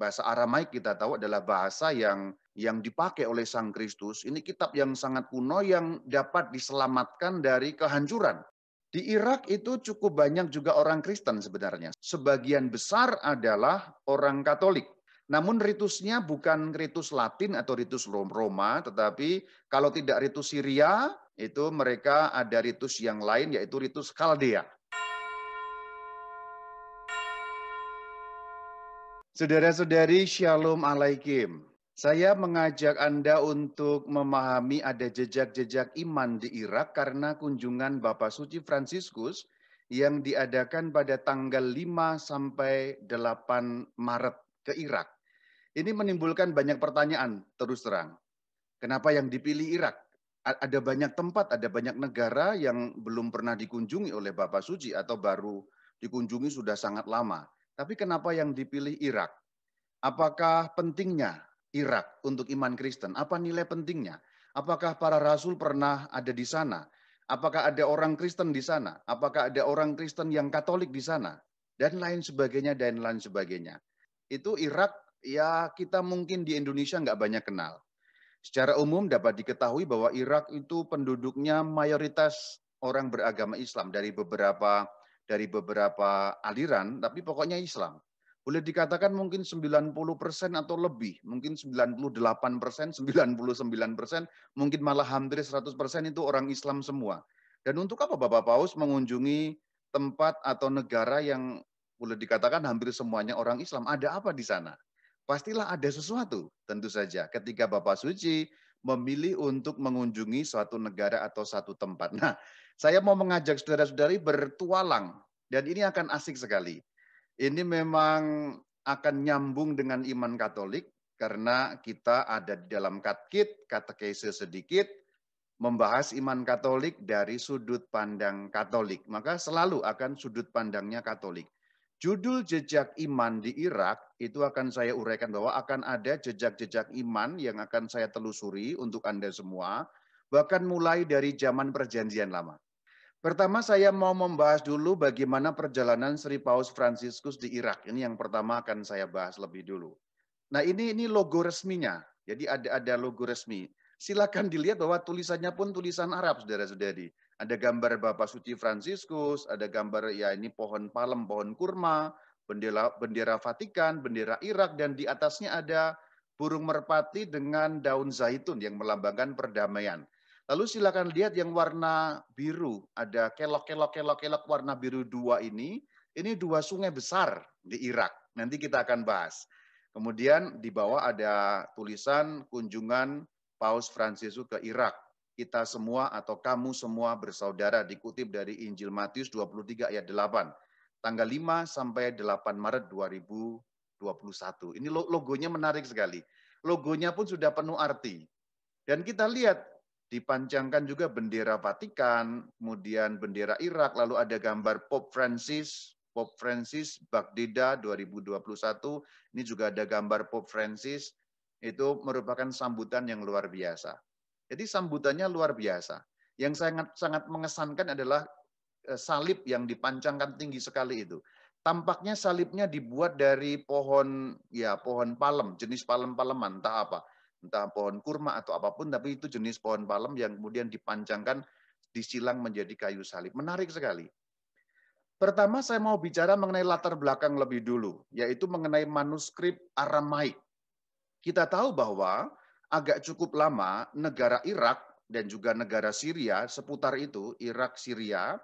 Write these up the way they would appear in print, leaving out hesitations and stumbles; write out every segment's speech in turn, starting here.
Bahasa Aramaik kita tahu adalah bahasa yang dipakai oleh Sang Kristus. Ini kitab yang sangat kuno yang dapat diselamatkan dari kehancuran. Di Irak itu cukup banyak juga orang Kristen sebenarnya. Sebagian besar adalah orang Katolik. Namun ritusnya bukan ritus Latin atau ritus Roma, tetapi kalau tidak ritus Syria, itu mereka ada ritus yang lain, yaitu ritus Kaldea. Saudara-saudari, Shalom Alaikum. Saya mengajak Anda untuk memahami ada jejak-jejak iman di Irak karena kunjungan Bapak Suci Fransiskus yang diadakan pada tanggal 5 sampai 8 Maret ke Irak. Ini menimbulkan banyak pertanyaan, terus terang. Kenapa yang dipilih Irak? Ada banyak tempat, ada banyak negara yang belum pernah dikunjungi oleh Bapak Suci atau baru dikunjungi sudah sangat lama. Tapi kenapa yang dipilih Irak? Apakah pentingnya Irak untuk iman Kristen? Apa nilai pentingnya? Apakah para rasul pernah ada di sana? Apakah ada orang Kristen di sana? Apakah ada orang Kristen yang Katolik di sana? Dan lain sebagainya, dan lain sebagainya. Itu Irak, ya kita mungkin di Indonesia nggak banyak kenal. Secara umum dapat diketahui bahwa Irak itu penduduknya mayoritas orang beragama Islam dari beberapa aliran, tapi pokoknya Islam. Boleh dikatakan mungkin 90% atau lebih, mungkin 98%, 99%, mungkin malah hampir 100% itu orang Islam semua. Dan untuk apa Bapak Paus mengunjungi tempat atau negara yang boleh dikatakan hampir semuanya orang Islam? Ada apa di sana? Pastilah ada sesuatu, tentu saja, ketika Bapak Suci memilih untuk mengunjungi suatu negara atau satu tempat. Nah, saya mau mengajak saudara-saudari bertualang, dan ini akan asik sekali. Ini memang akan nyambung dengan iman Katolik, karena kita ada di dalam katekese sedikit, membahas iman Katolik dari sudut pandang Katolik. Maka selalu akan sudut pandangnya Katolik. Judul jejak iman di Irak itu akan saya uraikan bahwa akan ada jejak-jejak iman yang akan saya telusuri untuk Anda semua, bahkan mulai dari zaman Perjanjian Lama. Pertama saya mau membahas dulu bagaimana perjalanan Sri Paus Fransiskus di Irak. Ini yang pertama akan saya bahas lebih dulu. Nah ini logo resminya. Jadi ada logo resmi. Silakan dilihat bahwa tulisannya pun tulisan Arab, saudara-saudari. Ada gambar Bapak Suci Fransiskus, ada gambar ya ini pohon palem, pohon kurma, bendera Vatikan, bendera Irak, dan di atasnya ada burung merpati dengan daun zaitun yang melambangkan perdamaian. Lalu silakan lihat yang warna biru, ada kelok warna biru dua ini dua sungai besar di Irak. Nanti kita akan bahas. Kemudian di bawah ada tulisan kunjungan Paus Fransiskus ke Irak. Kita semua atau kamu semua bersaudara, dikutip dari Injil Matius 23 ayat 8. Tanggal 5 sampai 8 Maret 2021. Ini logonya menarik sekali. Logonya pun sudah penuh arti. Dan kita lihat dipancangkan juga bendera Vatikan, kemudian bendera Irak, lalu ada gambar Pope Francis Baghdida 2021. Ini juga ada gambar Pope Francis. Itu merupakan sambutan yang luar biasa. Jadi sambutannya luar biasa. Yang sangat mengesankan adalah salib yang dipancangkan tinggi sekali itu. Tampaknya salibnya dibuat dari pohon palem, jenis palem-paleman, entah pohon kurma atau apapun, tapi itu jenis pohon palem yang kemudian dipancangkan, disilang menjadi kayu salib. Menarik sekali. Pertama saya mau bicara mengenai latar belakang lebih dulu, yaitu mengenai manuskrip Aramaik. Kita tahu bahwa agak cukup lama negara Irak dan juga negara Syria seputar itu, Irak, Syria,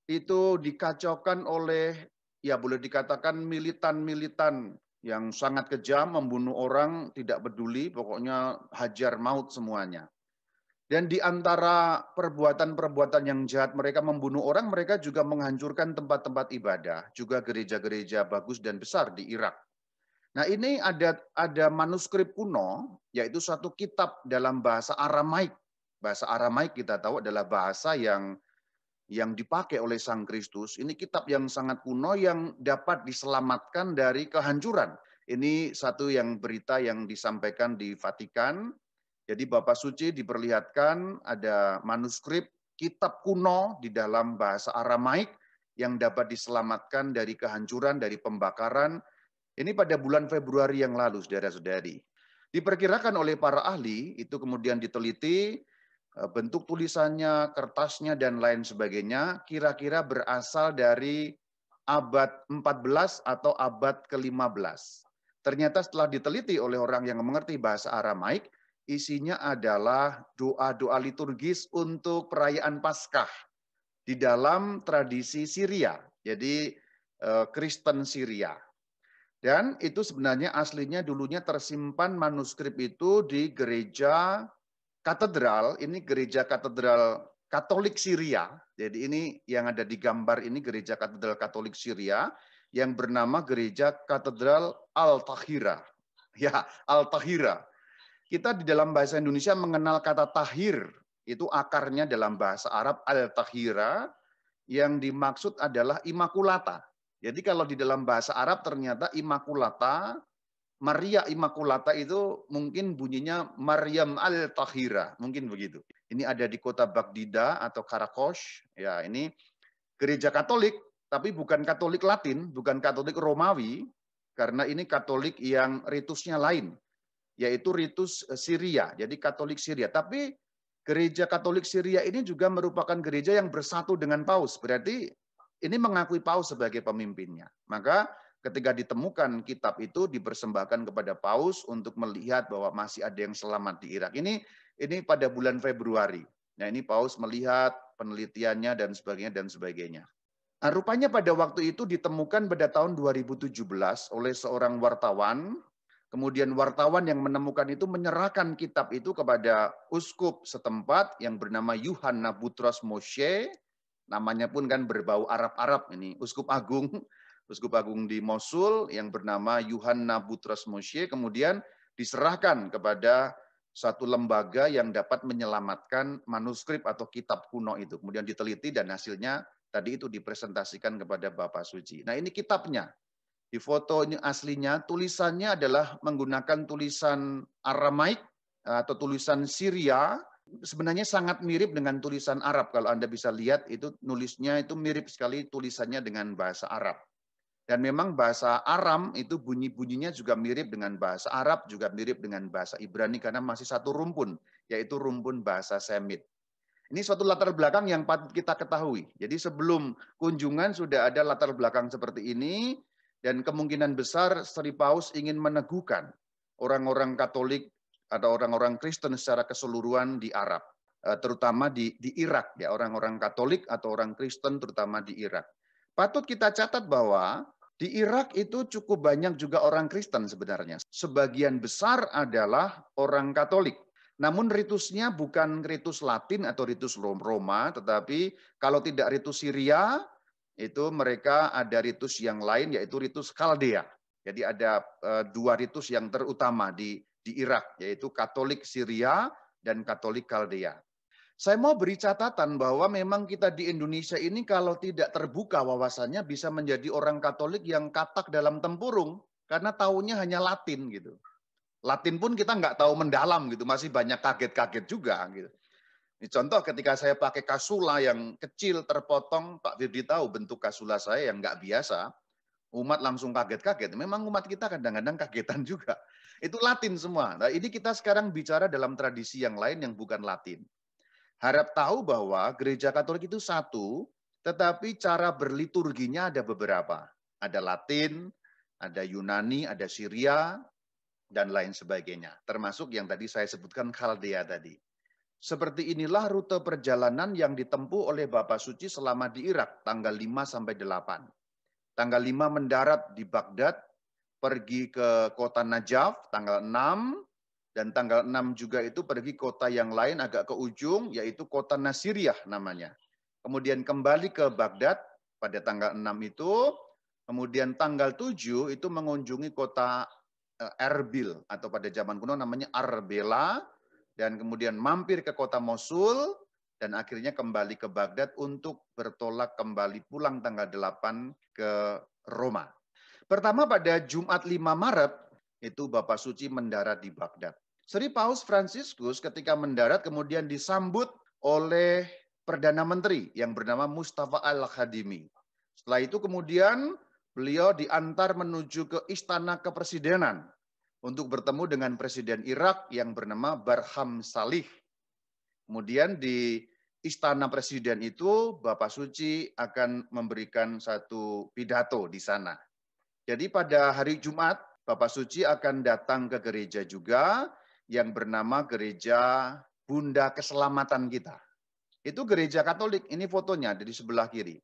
itu dikacaukan oleh, ya boleh dikatakan militan-militan yang sangat kejam, membunuh orang, tidak peduli, pokoknya hajar maut semuanya. Dan di antara perbuatan-perbuatan yang jahat mereka membunuh orang, mereka juga menghancurkan tempat-tempat ibadah, juga gereja-gereja bagus dan besar di Irak. Nah ini ada manuskrip kuno, yaitu satu kitab dalam bahasa Aramaik. Bahasa Aramaik kita tahu adalah bahasa yang dipakai oleh Sang Kristus. Ini kitab yang sangat kuno yang dapat diselamatkan dari kehancuran. Ini satu yang berita yang disampaikan di Vatikan. Jadi Bapak Suci diperlihatkan ada manuskrip kitab kuno di dalam bahasa Aramaik yang dapat diselamatkan dari kehancuran, dari pembakaran, Ini pada bulan Februari yang lalu, saudara-saudari. Diperkirakan oleh para ahli, itu kemudian diteliti, bentuk tulisannya, kertasnya, dan lain sebagainya, kira-kira berasal dari abad 14 atau abad ke-15. Ternyata setelah diteliti oleh orang yang mengerti bahasa Aramaik, isinya adalah doa-doa liturgis untuk perayaan Paskah di dalam tradisi Syria. Jadi Kristen Syria. Dan itu sebenarnya aslinya dulunya tersimpan manuskrip itu di gereja katedral, ini gereja katedral Katolik Syria. Jadi ini yang ada di gambar ini gereja katedral Katolik Syria yang bernama Gereja Katedral Al-Tahira. Ya, Al-Tahira. Kita di dalam bahasa Indonesia mengenal kata tahir, itu akarnya dalam bahasa Arab Al-Tahira, yang dimaksud adalah Immaculata. Jadi kalau di dalam bahasa Arab ternyata Immaculata, Maria Immaculata itu mungkin bunyinya Maryam al-Tahira, mungkin begitu. Ini ada di kota Baghdida atau Karakosh, ya ini gereja Katolik, tapi bukan Katolik Latin, bukan Katolik Romawi, karena ini Katolik yang ritusnya lain, yaitu ritus Syria, jadi Katolik Syria. Tapi gereja Katolik Syria ini juga merupakan gereja yang bersatu dengan Paus, berarti ini mengakui Paus sebagai pemimpinnya. Maka ketika ditemukan kitab itu dipersembahkan kepada Paus untuk melihat bahwa masih ada yang selamat di Irak. Ini pada bulan Februari. Nah, ini Paus melihat penelitiannya dan sebagainya dan sebagainya. Nah, rupanya pada waktu itu ditemukan pada tahun 2017 oleh seorang wartawan. Kemudian wartawan yang menemukan itu menyerahkan kitab itu kepada uskup setempat yang bernama Yuhanna Butros Moshe. Namanya pun kan berbau Arab-Arab ini. Uskup Agung di Mosul yang bernama Yuhanna Butros Moshe kemudian diserahkan kepada satu lembaga yang dapat menyelamatkan manuskrip atau kitab kuno itu. Kemudian diteliti dan hasilnya tadi itu dipresentasikan kepada Bapak Suci. Nah, ini kitabnya. Di foto ini aslinya tulisannya adalah menggunakan tulisan Aramaik atau tulisan Syria. Sebenarnya sangat mirip dengan tulisan Arab. Kalau Anda bisa lihat itu nulisnya itu mirip sekali tulisannya dengan bahasa Arab. Dan memang bahasa Aram itu bunyi-bunyinya juga mirip dengan bahasa Arab, juga mirip dengan bahasa Ibrani karena masih satu rumpun, yaitu rumpun bahasa Semit. Ini suatu latar belakang yang patut kita ketahui. Jadi sebelum kunjungan sudah ada latar belakang seperti ini, dan kemungkinan besar Sri Paus ingin meneguhkan orang-orang Katolik atau orang-orang Kristen secara keseluruhan di Arab, terutama di Irak, ya orang-orang Katolik atau orang Kristen terutama di Irak. Patut kita catat bahwa di Irak itu cukup banyak juga orang Kristen sebenarnya. Sebagian besar adalah orang Katolik. Namun ritusnya bukan ritus Latin atau ritus Roma, tetapi kalau tidak ritus Syria, itu mereka ada ritus yang lain, yaitu ritus Kaldea. Jadi ada dua ritus yang terutama di Irak, yaitu Katolik Syria dan Katolik Kaldea. Saya mau beri catatan bahwa memang kita di Indonesia ini kalau tidak terbuka wawasannya bisa menjadi orang Katolik yang katak dalam tempurung karena taunya hanya Latin gitu. Latin pun kita nggak tahu mendalam gitu, masih banyak kaget-kaget juga gitu. Ini contoh ketika saya pakai kasula yang kecil terpotong, Pak Firdi tahu bentuk kasula saya yang nggak biasa, umat langsung kaget-kaget. Memang umat kita kadang-kadang kagetan juga. Itu Latin semua. Nah, ini kita sekarang bicara dalam tradisi yang lain yang bukan Latin. Harap tahu bahwa gereja Katolik itu satu, tetapi cara berliturginya ada beberapa. Ada Latin, ada Yunani, ada Syria, dan lain sebagainya. Termasuk yang tadi saya sebutkan Kaldea tadi. Seperti inilah rute perjalanan yang ditempuh oleh Bapak Suci selama di Irak, tanggal 5 sampai 8. Tanggal 5 mendarat di Baghdad, pergi ke kota Najaf, tanggal 6, dan tanggal 6 juga itu pergi kota yang lain agak ke ujung, yaitu kota Nasiriyah namanya. Kemudian kembali ke Baghdad pada tanggal 6 itu, kemudian tanggal 7 itu mengunjungi kota Erbil, atau pada zaman kuno namanya Arbela, dan kemudian mampir ke kota Mosul, dan akhirnya kembali ke Baghdad untuk bertolak kembali pulang tanggal 8 ke Roma. Pertama pada Jumat 5 Maret, itu Bapak Suci mendarat di Baghdad. Sri Paus Fransiskus ketika mendarat kemudian disambut oleh Perdana Menteri yang bernama Mustafa Al-Khadimi. Setelah itu kemudian Beliau diantar menuju ke istana kepresidenan untuk bertemu dengan Presiden Irak yang bernama Barham Salih. Kemudian di istana presiden itu Bapak Suci akan memberikan satu pidato di sana. Jadi pada hari Jumat Bapak Suci akan datang ke gereja juga yang bernama Gereja Bunda Keselamatan kita. Itu gereja Katolik, ini fotonya di sebelah kiri.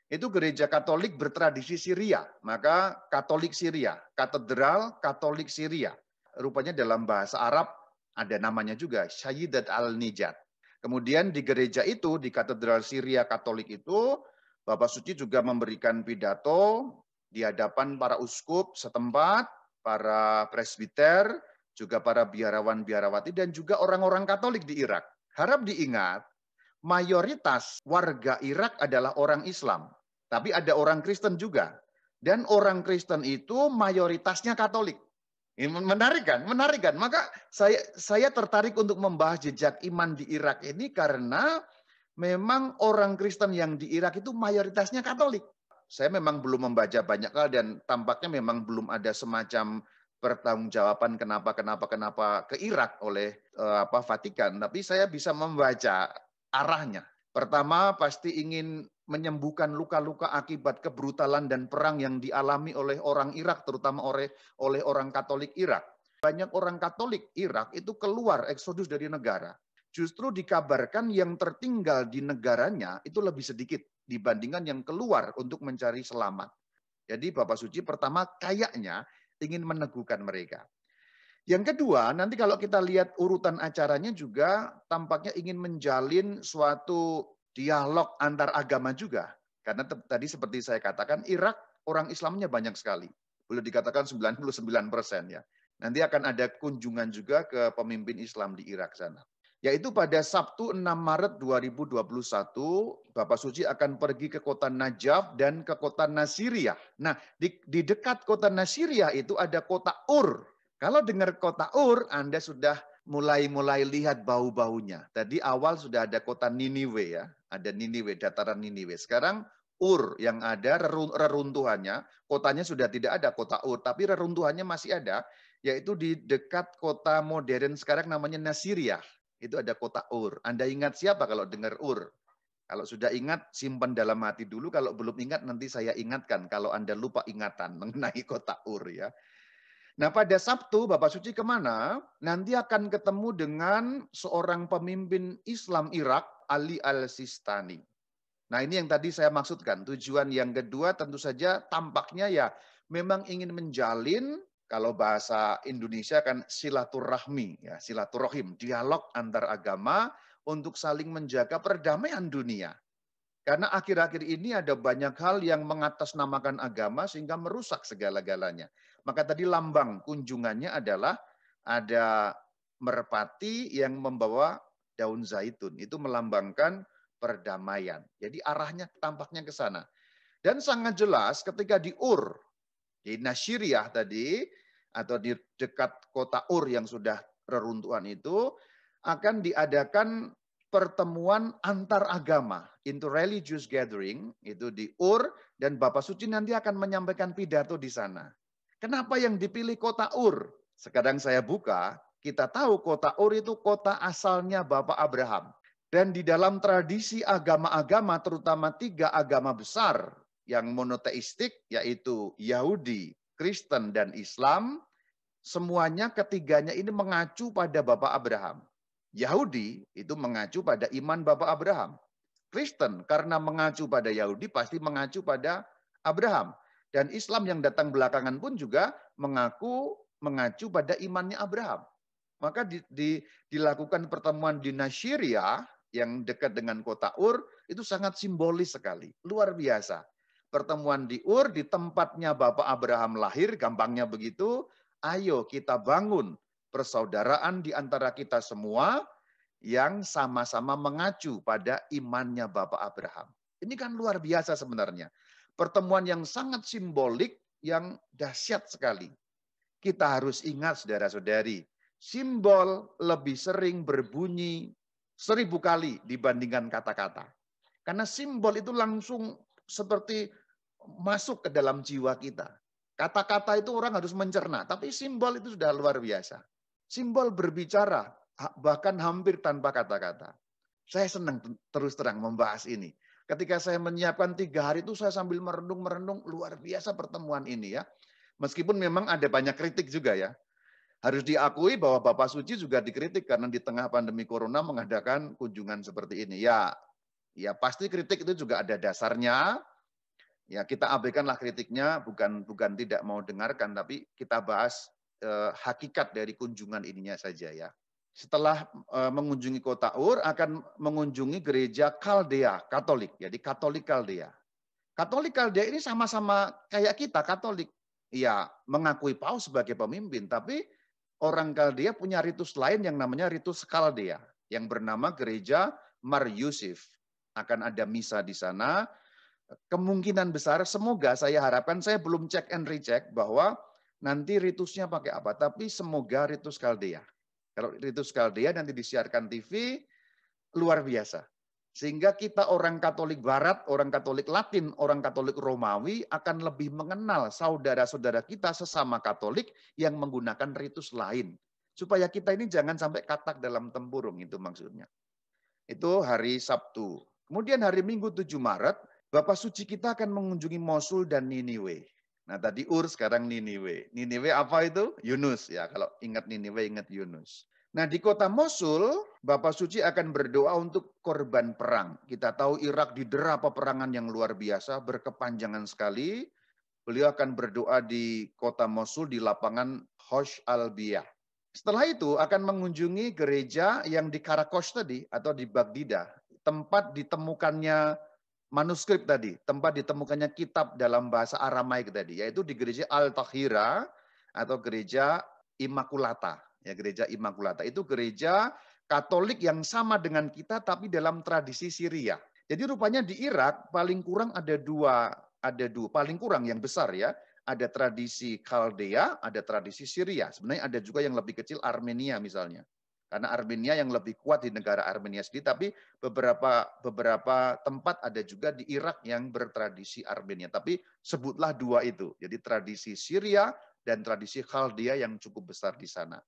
Itu gereja Katolik bertradisi Syria, maka Katolik Syria, Katedral Katolik Syria. Rupanya dalam bahasa Arab ada namanya juga, Sayyidat Al-Nijat. Kemudian di gereja itu, di Katedral Syria Katolik itu, Bapak Suci juga memberikan pidato di hadapan para uskup setempat, para presbiter, juga para biarawan-biarawati, dan juga orang-orang Katolik di Irak. Harap diingat, mayoritas warga Irak adalah orang Islam. Tapi ada orang Kristen juga. Dan orang Kristen itu mayoritasnya Katolik. Ini menarik kan? Menarik kan? Maka saya tertarik untuk membahas jejak iman di Irak ini karena memang orang Kristen yang di Irak itu mayoritasnya Katolik. Saya memang belum membaca banyak hal dan tampaknya memang belum ada semacam pertanggungjawaban kenapa ke Irak oleh Vatikan. Tapi saya bisa membaca arahnya. Pertama, pasti ingin menyembuhkan luka-luka akibat kebrutalan dan perang yang dialami oleh orang Irak, terutama oleh orang Katolik Irak. Banyak orang Katolik Irak itu keluar eksodus dari negara. Justru dikabarkan yang tertinggal di negaranya itu lebih sedikit dibandingkan yang keluar untuk mencari selamat. Jadi Bapak Suci pertama kayaknya ingin meneguhkan mereka. Yang kedua, nanti kalau kita lihat urutan acaranya juga tampaknya ingin menjalin suatu dialog antar agama juga. Karena tadi seperti saya katakan, Irak orang Islamnya banyak sekali. Boleh dikatakan 99% ya. Nanti akan ada kunjungan juga ke pemimpin Islam di Irak sana. Yaitu pada Sabtu 6 Maret 2021, Bapak Suci akan pergi ke kota Najaf dan ke kota Nasiriyah. Nah, di dekat kota Nasiriyah itu ada kota Ur. Kalau dengar kota Ur, Anda sudah mulai lihat bau-baunya. Tadi awal sudah ada kota Niniwe ya, ada Niniwe, dataran Niniwe. Sekarang Ur yang ada reruntuhannya, kotanya sudah tidak ada kota Ur, tapi reruntuhannya masih ada, yaitu di dekat kota modern sekarang namanya Nasiriyah. Itu ada kota Ur. Anda ingat siapa kalau dengar Ur? Kalau sudah ingat, simpan dalam hati dulu. Kalau belum ingat, nanti saya ingatkan kalau Anda lupa ingatan mengenai kota Ur ya. Nah pada Sabtu Bapak Suci kemana? Nanti akan ketemu dengan seorang pemimpin Islam Irak, Ali Al-Sistani. Nah ini yang tadi saya maksudkan. Tujuan yang kedua tentu saja tampaknya ya memang ingin menjalin, kalau bahasa Indonesia kan silaturahmi, ya silaturahim, dialog antar agama untuk saling menjaga perdamaian dunia. Karena akhir-akhir ini ada banyak hal yang mengatasnamakan agama sehingga merusak segala-galanya. Maka tadi lambang kunjungannya adalah ada merpati yang membawa daun zaitun. Itu melambangkan perdamaian. Jadi arahnya tampaknya ke sana. Dan sangat jelas ketika di Ur, di Nasiriyah tadi, atau di dekat kota Ur yang sudah reruntuhan itu, akan diadakan pertemuan antar agama, interreligious gathering, itu di Ur, dan Bapak Suci nanti akan menyampaikan pidato di sana. Kenapa yang dipilih kota Ur? Sekarang saya buka, kita tahu kota Ur itu kota asalnya Bapak Abraham. Dan di dalam tradisi agama-agama, terutama 3 agama besar yang monoteistik, yaitu Yahudi, Kristen, dan Islam, semuanya ketiganya ini mengacu pada Bapak Abraham. Yahudi itu mengacu pada iman Bapak Abraham. Kristen karena mengacu pada Yahudi pasti mengacu pada Abraham. Dan Islam yang datang belakangan pun juga mengacu pada imannya Abraham. Maka dilakukan pertemuan di Nasiriyah yang dekat dengan kota Ur, itu sangat simbolis sekali. Luar biasa. Pertemuan di Ur, di tempatnya Bapak Abraham lahir, gampangnya begitu, ayo kita bangun persaudaraan di antara kita semua yang sama-sama mengacu pada imannya Bapak Abraham. Ini kan luar biasa sebenarnya. Pertemuan yang sangat simbolik, yang dahsyat sekali. Kita harus ingat saudara-saudari, simbol lebih sering berbunyi 1000 kali dibandingkan kata-kata. Karena simbol itu langsung seperti masuk ke dalam jiwa kita. Kata-kata itu orang harus mencerna, tapi simbol itu sudah luar biasa. Simbol berbicara, bahkan hampir tanpa kata-kata. Saya senang terus terang membahas ini. Ketika saya menyiapkan 3 hari itu saya sambil merenung-merenung, luar biasa pertemuan ini ya. Meskipun memang ada banyak kritik juga ya. Harus diakui bahwa Bapak Suci juga dikritik karena di tengah pandemi corona mengadakan kunjungan seperti ini. Ya pasti kritik itu juga ada dasarnya. Ya kita abaikanlah kritiknya, bukan tidak mau dengarkan, tapi kita bahas hakikat dari kunjungan ininya saja ya. Setelah mengunjungi kota Ur, akan mengunjungi gereja Kaldea, Katolik. Jadi Katolik Kaldea. Katolik Kaldea ini sama-sama kayak kita, Katolik. Ya, mengakui Paus sebagai pemimpin, tapi orang Kaldea punya ritus lain yang namanya ritus Kaldea, yang bernama Gereja Mar Yusuf. Akan ada misa di sana. Kemungkinan besar, semoga saya harapkan, saya belum cek and recheck bahwa nanti ritusnya pakai apa, tapi semoga ritus Kaldea. Kalau ritus Kaldea nanti disiarkan TV, luar biasa. Sehingga kita orang Katolik Barat, orang Katolik Latin, orang Katolik Romawi akan lebih mengenal saudara-saudara kita sesama Katolik yang menggunakan ritus lain. Supaya kita ini jangan sampai katak dalam tempurung, itu maksudnya. Itu hari Sabtu. Kemudian hari Minggu 7 Maret, Bapak Suci kita akan mengunjungi Mosul dan Niniwe. Nah tadi Ur, sekarang Niniwe. Niniwe apa itu? Yunus ya. Kalau ingat Niniwe, ingat Yunus. Nah di kota Mosul, Bapak Suci akan berdoa untuk korban perang. Kita tahu Irak didera peperangan yang luar biasa, berkepanjangan sekali. Beliau akan berdoa di kota Mosul di lapangan Hosh al-Biyah. Setelah itu akan mengunjungi gereja yang di Karakos tadi atau di Baghdida, tempat ditemukannya manuskrip tadi, tempat ditemukannya kitab dalam bahasa Aramaik tadi, yaitu di gereja Al-Tahira atau gereja Immaculata. Ya, gereja Immaculata itu gereja Katolik yang sama dengan kita tapi dalam tradisi Syria. Jadi rupanya di Irak paling kurang ada dua paling kurang yang besar ya. Ada tradisi Kaldea, ada tradisi Syria. Sebenarnya ada juga yang lebih kecil, Armenia misalnya. Karena Armenia yang lebih kuat di negara Armenia sendiri, tapi beberapa tempat ada juga di Irak yang bertradisi Armenia. Tapi sebutlah dua itu. Jadi tradisi Syria dan tradisi Kaldea yang cukup besar di sana.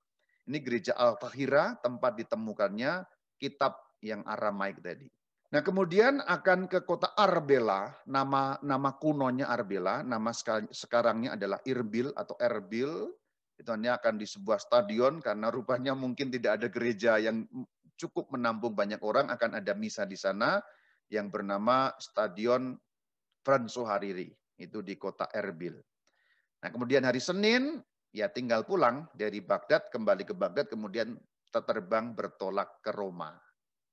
Ini gereja Al-Tahira, tempat ditemukannya kitab yang Aramaik tadi. Nah kemudian akan ke kota Arbela, nama kunonya Arbela, nama sekarangnya adalah Irbil atau Erbil. Itu hanya akan di sebuah stadion karena rupanya mungkin tidak ada gereja yang cukup menampung banyak orang, akan ada misa di sana yang bernama Stadion Franso Hariri, itu di kota Erbil. Nah kemudian hari Senin, ya tinggal pulang dari Baghdad, kembali ke Baghdad, kemudian terbang bertolak ke Roma.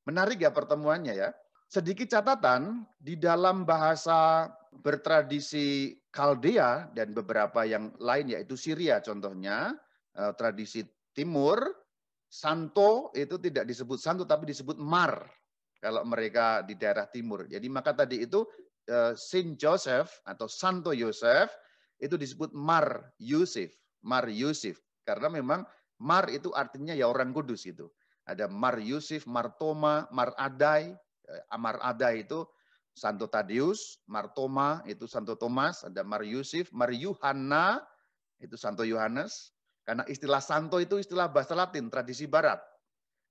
Menarik ya pertemuannya ya. Sedikit catatan, di dalam bahasa bertradisi Kaldea dan beberapa yang lain yaitu Syria contohnya, tradisi timur, Santo itu tidak disebut Santo tapi disebut Mar kalau mereka di daerah timur. Jadi maka tadi itu Saint Joseph atau Santo Yosef itu disebut Mar Yusuf, Mar Yusuf karena memang Mar itu artinya ya orang kudus itu. Ada Mar Yusuf, Mar Toma, Mar Adai. Mar Adai itu Santo Tadeus, Mar Toma itu Santo Thomas, ada Mar Yusuf, Mar Yuhanna itu Santo Yohanes. Karena istilah Santo itu istilah bahasa Latin, tradisi Barat.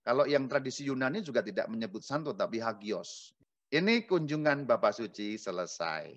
Kalau yang tradisi Yunani juga tidak menyebut Santo, tapi Hagios. Ini kunjungan Bapak Suci selesai.